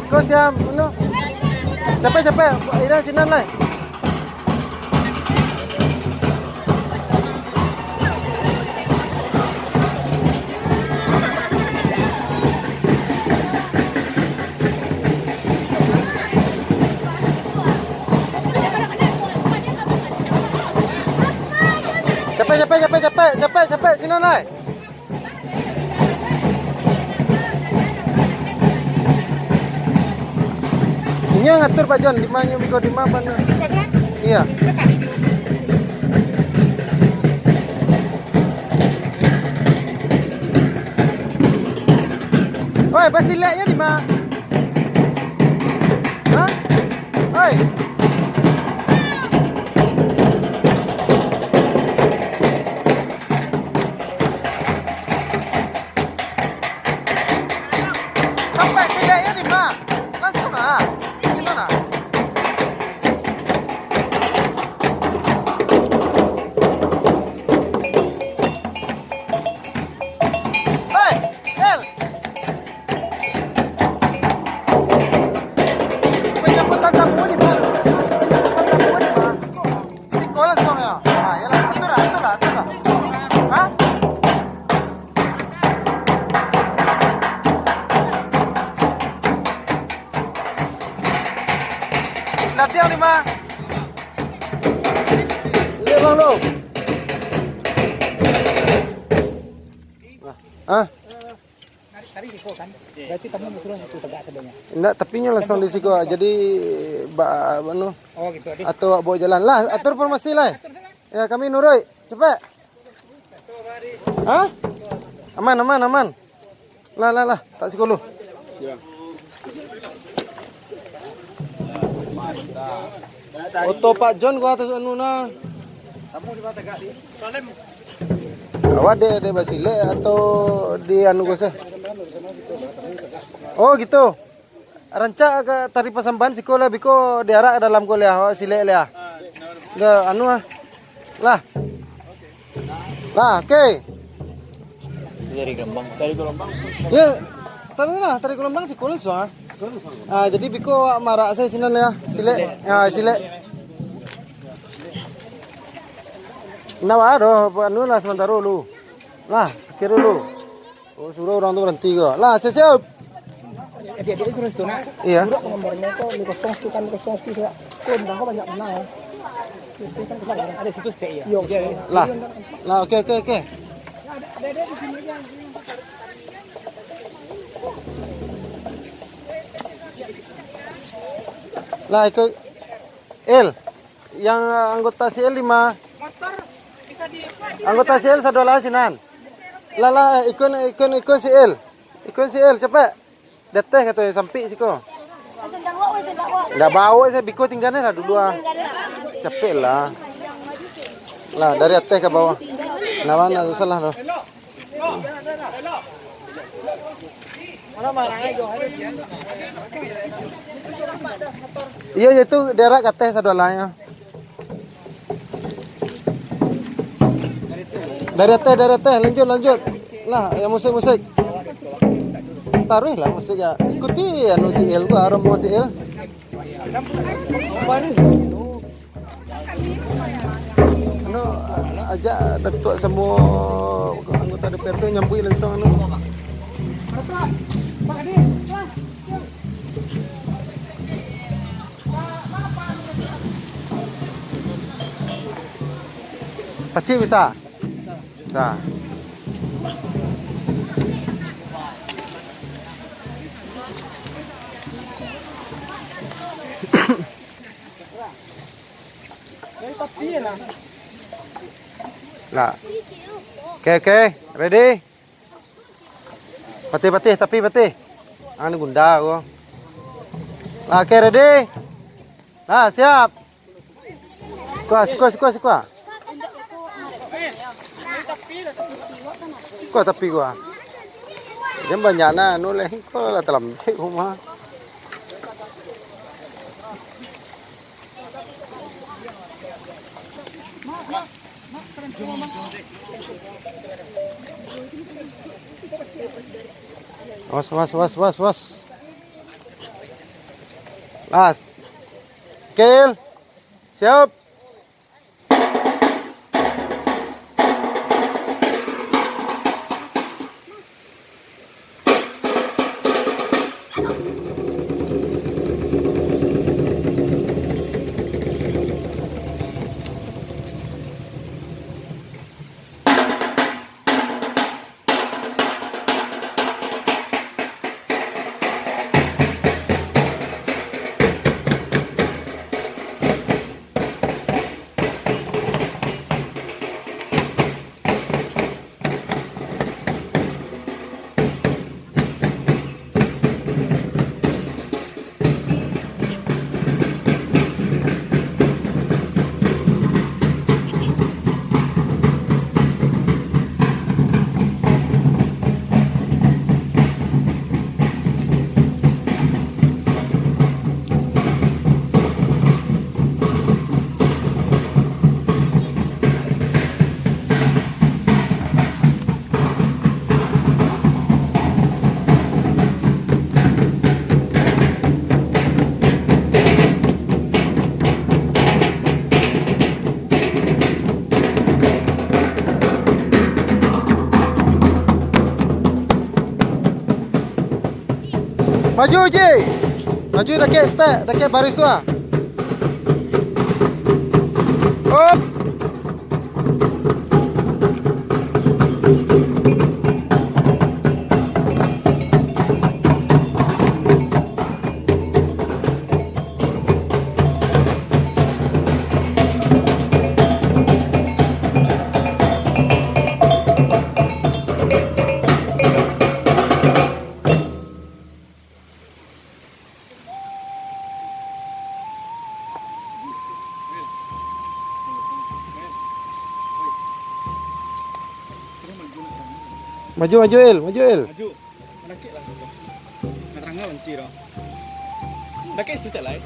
Iko siya, ano? Capek. Ira sinan lah. Capek, sinan lah. Ini yang ngatur Pak John, di mana Miko di mana? Iya. Oi, pasti lihat ya di mana? Hah? Oi. Sampai sini ya di mana? Langsung ah. Latihan 5. Lihat bang lo. Ah. Tadi siko kan? Berarti kamu turun itu tegak sebenarnya. Enggak, tapinya langsung di siko. Jadi anu. Oh gitu. Atau bawa jalan lah. Atur formasi lah. Ya kami nurut. Cepat. Hah? Aman. Lah. Tak siko lu. Ya. Oto Pak John gua atas anu nah. Kamu di mana tegak di? Soalnya Awak de Basile atau di anu gua sih? Oh gitu. Rancak ke tari pasamban sekolah biko diarak dalam kuliah awak sile lah. Enggak anu ah. Lah, oke. Dari gelombang. Ya, tari gelombang sekolah soal. Jadi biko marak saya sinan ya, sile. Ya, sile. Nawa aduh, anu lah sementara lu. Lah, kira lu. Oh, suruh orang tu berhenti ke. Lah, siap. Dia suruh situ nak. Iya. Suruh penggambarnya kok di kosong situ kan Kok dah banyak menang. Itu kan ada situ stay ya. Lah, oke. Ada di sini aja. Lah, ikut L. Yang anggota CL 5. Motor bisa di Anggota CL sadola sinan. Lah, ikut CL. Ikut CL cepat. Dateh katanya sampai siko. Dah bawa saya biko tinggalnya lah dulu ah. Capek lah. Lah dari atas ke bawah. Mana salah loh. Iya itu daerah kateh sadolanya. Dari atas lanjut. Lah ya musik. Taruh lah musik ya. Ikuti anu si El gua aroma si El. Baris. Anu aja datuk semua anggota DPRD nyambui langsung anu. Pasti bisa. Bisa. Lah. Oke, ready? Patih. Anu gunda aku. Lah, oke, ready? Nah, siap. Suka. Kok tapi gua. Dia banyak na anu leh kok lah telam rumah. Was. Last. Kel. Siap. Maju je. Maju dekat start, dekat baris tu ah. Op. Maju El, maju El. Maju. Nakik lah tu. Nak terangkan si dah. Nakik tu tak lai.